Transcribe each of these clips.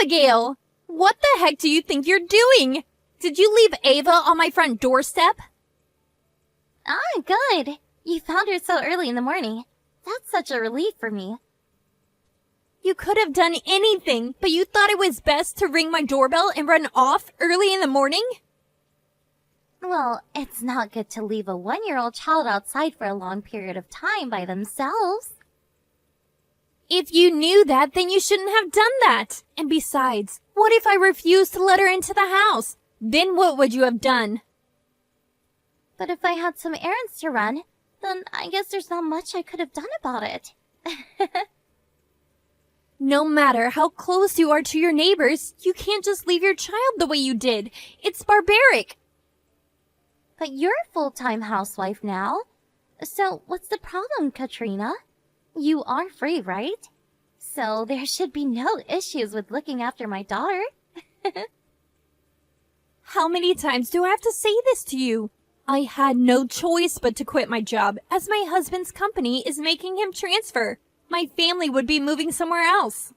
Abigail! What the heck do you think you're doing? Did you leave Ava on my front doorstep? Ah, good. You found her so early in the morning. That's such a relief for me. You could have done anything, but you thought it was best to ring my doorbell and run off early in the morning? Well, it's not good to leave a 1-year-old child outside for a long period of time by themselves. If you knew that, then you shouldn't have done that. And besides, what if I refused to let her into the house? Then what would you have done? But if I had some errands to run, then I guess there's not much I could have done about it. No matter how close you are to your neighbors, you can't just leave your child the way you did. It's barbaric. But you're a full-time housewife now. So what's the problem, Katrina? You are free, right? So there should be no issues with looking after my daughter. How many times do I have to say this to you? I had no choice but to quit my job, as my husband's company is making him transfer. My family would be moving somewhere else.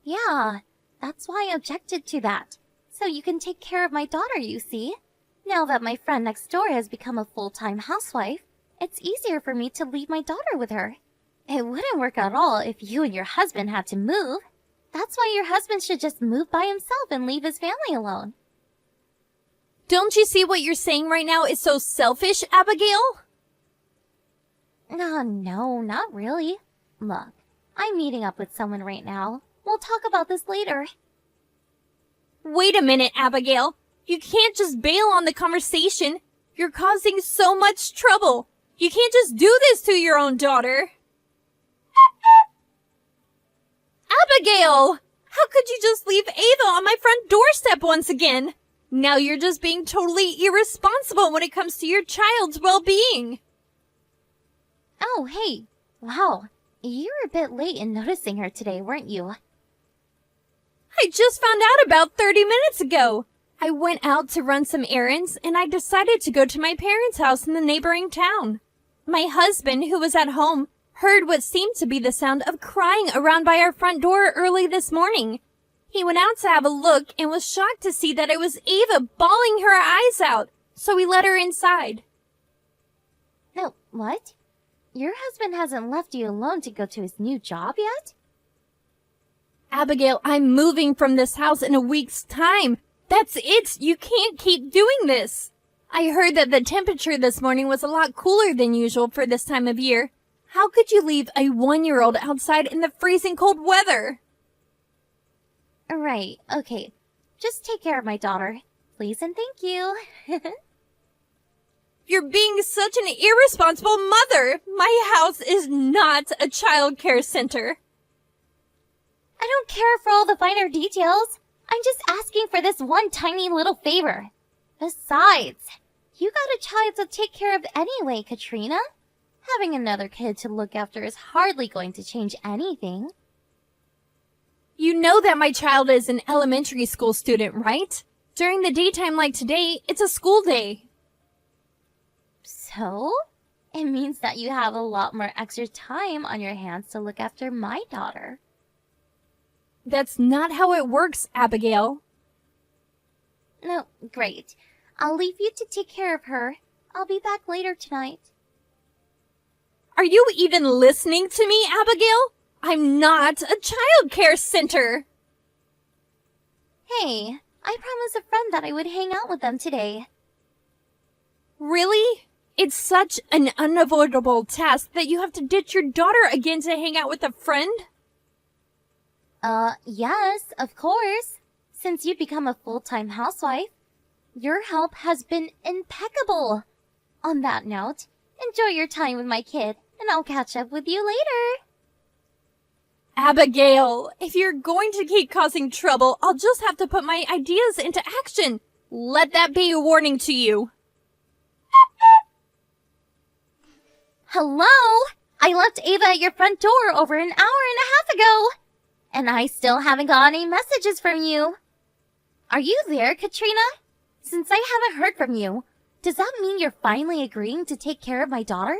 Yeah, that's why I objected to that. So you can take care of my daughter, you see. Now that my friend next door has become a full-time housewife, it's easier for me to leave my daughter with her. It wouldn't work at all if you and your husband had to move. That's why your husband should just move by himself and leave his family alone. Don't you see what you're saying right now is so selfish, Abigail? No, not really. Look, I'm meeting up with someone right now. We'll talk about this later. Wait a minute, Abigail. You can't just bail on the conversation. You're causing so much trouble. You can't just do this to your own daughter. Abigail! How could you just leave Ava on my front doorstep once again? Now you're just being totally irresponsible when it comes to your child's well-being. Oh, hey. Wow. You were a bit late in noticing her today, weren't you? I just found out about 30 minutes ago. I went out to run some errands and I decided to go to my parents' house in the neighboring town. My husband, who was at home, heard what seemed to be the sound of crying around by our front door early this morning. He went out to have a look and was shocked to see that it was Ava bawling her eyes out, so he let her inside. No, what? Your husband hasn't left you alone to go to his new job yet? Abigail, I'm moving from this house in a week's time. That's it. You can't keep doing this. I heard that the temperature this morning was a lot cooler than usual for this time of year. How could you leave a 1-year-old outside in the freezing cold weather? Right, okay. Just take care of my daughter. Please and thank you. You're being such an irresponsible mother. My house is not a child care center. I don't care for all the finer details. I'm just asking for this one tiny little favor. Besides, you got a child to take care of anyway, Katrina. Having another kid to look after is hardly going to change anything. You know that my child is an elementary school student, right? During the daytime like today, it's a school day. So? It means that you have a lot more extra time on your hands to look after my daughter. That's not how it works, Abigail. No, great. I'll leave you to take care of her. I'll be back later tonight. Are you even listening to me, Abigail? I'm not a child care center. Hey, I promised a friend that I would hang out with them today. Really? It's such an unavoidable task that you have to ditch your daughter again to hang out with a friend? Yes, of course. Since you've become a full-time housewife, your help has been impeccable. On that note, enjoy your time with my kid, and I'll catch up with you later. Abigail, if you're going to keep causing trouble, I'll just have to put my ideas into action. Let that be a warning to you. Hello? I left Ava at your front door over an hour and a half ago. And I still haven't got any messages from you. Are you there, Katrina? Since I haven't heard from you, does that mean you're finally agreeing to take care of my daughter?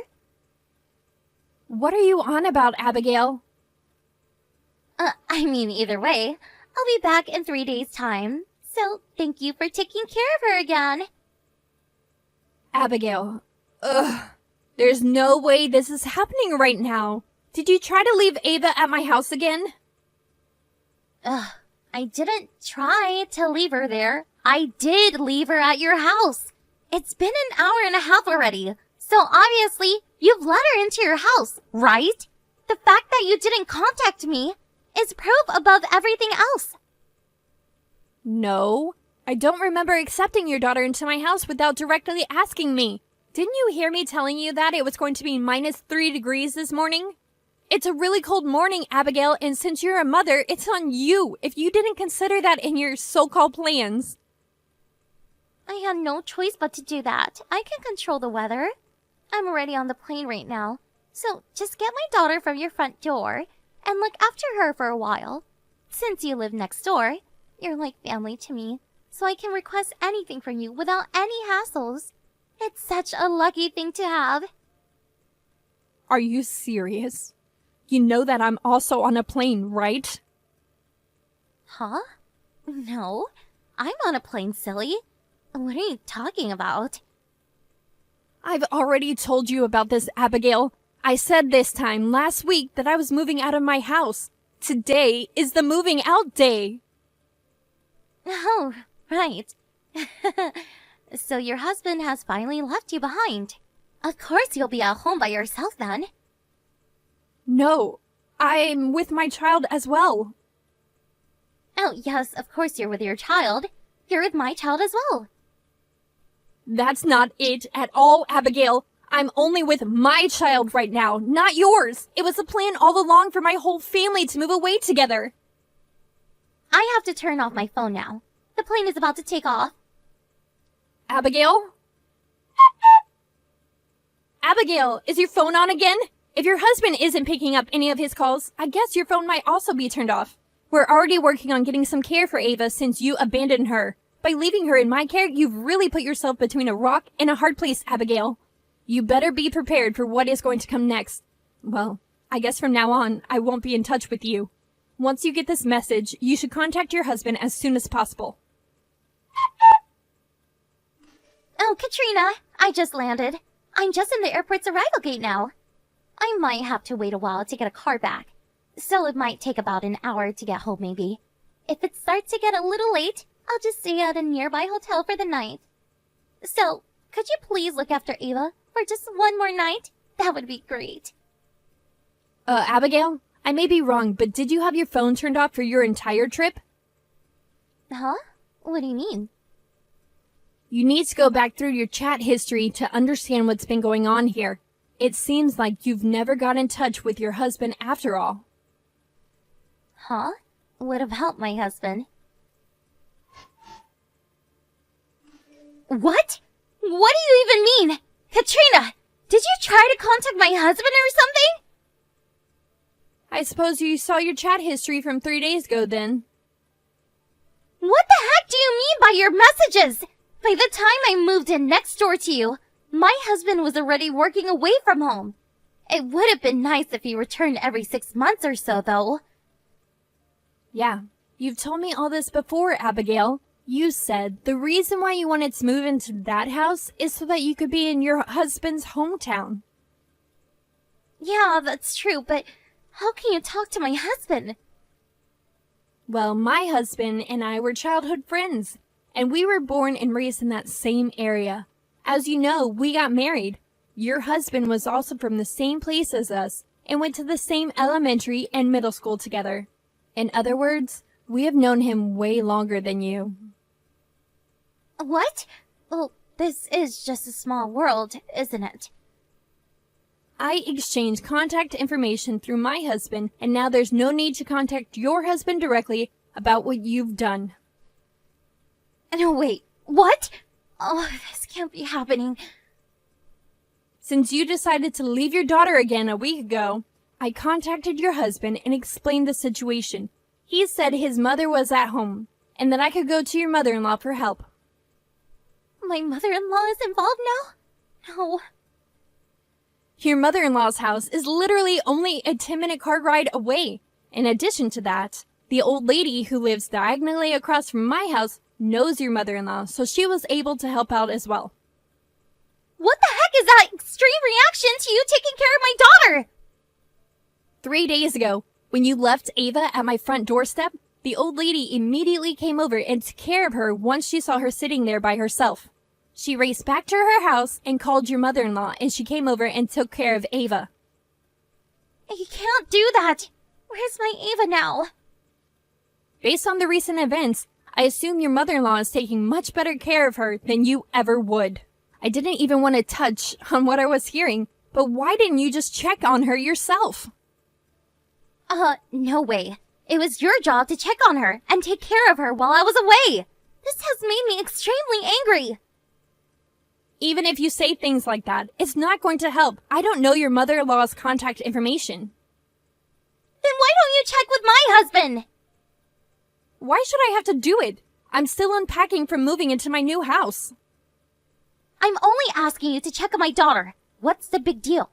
What are you on about, Abigail? Either way, I'll be back in 3 days' time. So, thank you for taking care of her again. Abigail, ugh. There's no way this is happening right now. Did you try to leave Ava at my house again? I didn't try to leave her there. I did leave her at your house. It's been an hour and a half already. So obviously, you've let her into your house, right? The fact that you didn't contact me is proof above everything else. No, I don't remember accepting your daughter into my house without directly asking me. Didn't you hear me telling you that it was going to be -3 degrees this morning? It's a really cold morning, Abigail, and since you're a mother, it's on you if you didn't consider that in your so-called plans. I had no choice but to do that. I can control the weather. I'm already on the plane right now, so just get my daughter from your front door and look after her for a while. Since you live next door, you're like family to me, so I can request anything from you without any hassles. It's such a lucky thing to have. Are you serious? You know that I'm also on a plane, right? Huh? No, I'm on a plane, silly. What are you talking about? I've already told you about this, Abigail. I said this time last week that I was moving out of my house. Today is the moving out day. Oh, right. So your husband has finally left you behind. Of course you'll be at home by yourself then. No, I'm with my child as well. Oh, yes, of course you're with your child. You're with my child as well. That's not it at all, Abigail. I'm only with my child right now, not yours. It was a plan all along for my whole family to move away together. I have to turn off my phone now. The plane is about to take off. Abigail? Abigail, is your phone on again? If your husband isn't picking up any of his calls, I guess your phone might also be turned off. We're already working on getting some care for Ava since you abandoned her. By leaving her in my care, you've really put yourself between a rock and a hard place, Abigail. You better be prepared for what is going to come next. Well, I guess from now on, I won't be in touch with you. Once you get this message, you should contact your husband as soon as possible. Oh, Katrina, I just landed. I'm just in the airport's arrival gate now. I might have to wait a while to get a car back. So it might take about an hour to get home maybe. If it starts to get a little late, I'll just stay at a nearby hotel for the night. So, could you please look after Ava for just one more night? That would be great. Abigail, I may be wrong, but did you have your phone turned off for your entire trip? Huh? What do you mean? You need to go back through your chat history to understand what's been going on here. It seems like you've never got in touch with your husband after all. Huh? Would have helped my husband. What? What do you even mean? Katrina, did you try to contact my husband or something? I suppose you saw your chat history from 3 days ago then. What the heck do you mean by your messages? By the time I moved in next door to you, my husband was already working away from home. It would have been nice if he returned every 6 months or so, though. Yeah, you've told me all this before, Abigail. You said the reason why you wanted to move into that house is so that you could be in your husband's hometown. Yeah, that's true, but how can you talk to my husband? Well, my husband and I were childhood friends, and we were born and raised in that same area. As you know, we got married. Your husband was also from the same place as us and went to the same elementary and middle school together. In other words, we have known him way longer than you. What? Well, this is just a small world, isn't it? I exchanged contact information through my husband, and now there's no need to contact your husband directly about what you've done. No, wait, what? Oh, this can't be happening. Since you decided to leave your daughter again a week ago, I contacted your husband and explained the situation. He said his mother was at home, and that I could go to your mother-in-law for help. My mother-in-law is involved now? No. Your mother-in-law's house is literally only a 10-minute car ride away, In addition to that, the old lady who lives diagonally across from my house knows your mother-in-law, so she was able to help out as well. What the heck is that extreme reaction to you taking care of my daughter? 3 days ago, when you left Ava at my front doorstep, the old lady immediately came over and took care of her once she saw her sitting there by herself. She raced back to her house and called your mother-in-law, and she came over and took care of Ava. You can't do that. Where's my Ava now? Based on the recent events, I assume your mother-in-law is taking much better care of her than you ever would. I didn't even want to touch on what I was hearing, but why didn't you just check on her yourself? No way. It was your job to check on her and take care of her while I was away. This has made me extremely angry. Even if you say things like that, it's not going to help. I don't know your mother-in-law's contact information. Then why don't you check with my husband? Why should I have to do it? I'm still unpacking from moving into my new house. I'm only asking you to check on my daughter. What's the big deal?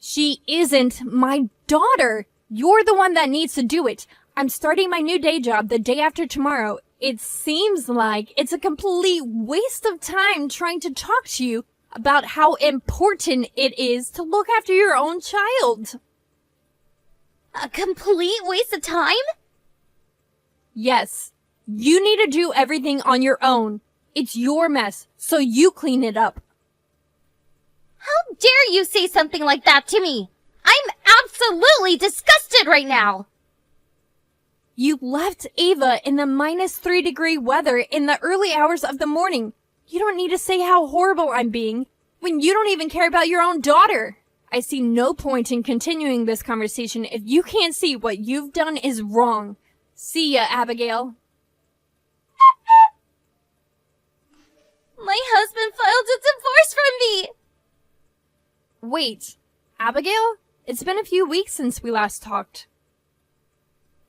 She isn't my daughter. You're the one that needs to do it. I'm starting my new day job the day after tomorrow. It seems like it's a complete waste of time trying to talk to you about how important it is to look after your own child. A complete waste of time? Yes. You need to do everything on your own. It's your mess, so you clean it up. How dare you say something like that to me? I'm absolutely disgusted right now. You left Ava in the -3-degree weather in the early hours of the morning. You don't need to say how horrible I'm being when you don't even care about your own daughter. I see no point in continuing this conversation if you can't see what you've done is wrong. See ya, Abigail. My husband filed a divorce from me. Wait, Abigail? It's been a few weeks since we last talked.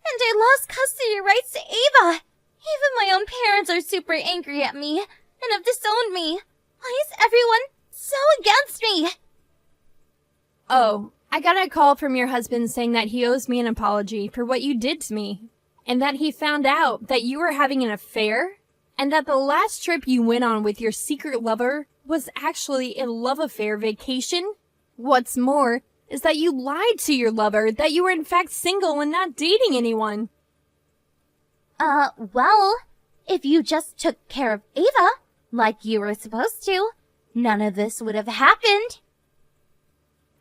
And I lost custody rights to Ava. Even my own parents are super angry at me and have disowned me. Why is everyone so against me? Oh, I got a call from your husband saying that he owes me an apology for what you did to me, and that he found out that you were having an affair, and that the last trip you went on with your secret lover was actually a love affair vacation. What's more is that you lied to your lover that you were in fact single and not dating anyone. Well, if you just took care of Ava, like you were supposed to, none of this would have happened.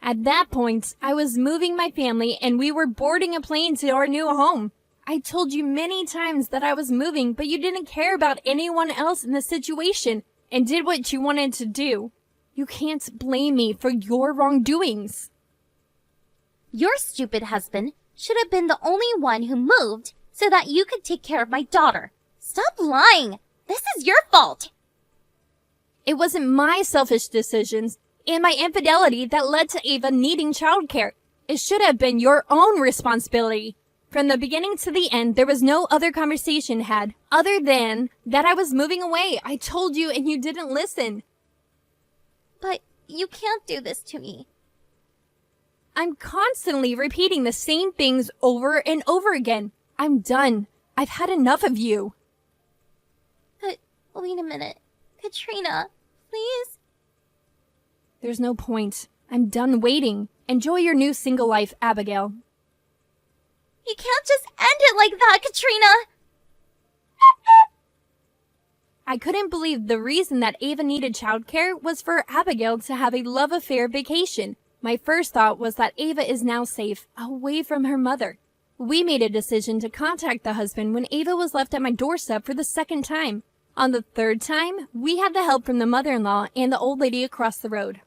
At that point, I was moving my family and we were boarding a plane to our new home. I told you many times that I was moving, but you didn't care about anyone else in the situation and did what you wanted to do. You can't blame me for your wrongdoings. Your stupid husband should have been the only one who moved so that you could take care of my daughter. Stop lying. This is your fault. It wasn't my selfish decisions and my infidelity that led to Ava needing childcare. It should have been your own responsibility. From the beginning to the end, there was no other conversation had other than that I was moving away. I told you and you didn't listen. But you can't do this to me. I'm constantly repeating the same things over and over again. I'm done. I've had enough of you. But wait a minute. Katrina, please? There's no point. I'm done waiting. Enjoy your new single life, Abigail. You can't just end it like that, Katrina! I couldn't believe the reason that Ava needed childcare was for Abigail to have a love affair vacation. My first thought was that Ava is now safe, away from her mother. We made a decision to contact the husband when Ava was left at my doorstep for the second time. On the third time, we had the help from the mother-in-law and the old lady across the road.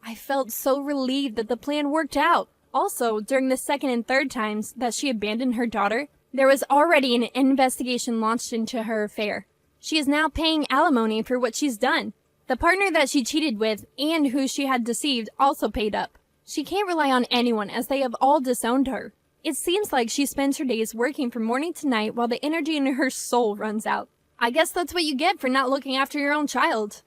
I felt so relieved that the plan worked out. Also, during the second and third times that she abandoned her daughter, there was already an investigation launched into her affair. She is now paying alimony for what she's done. The partner that she cheated with and who she had deceived also paid up. She can't rely on anyone as they have all disowned her. It seems like she spends her days working from morning to night while the energy in her soul runs out. I guess that's what you get for not looking after your own child.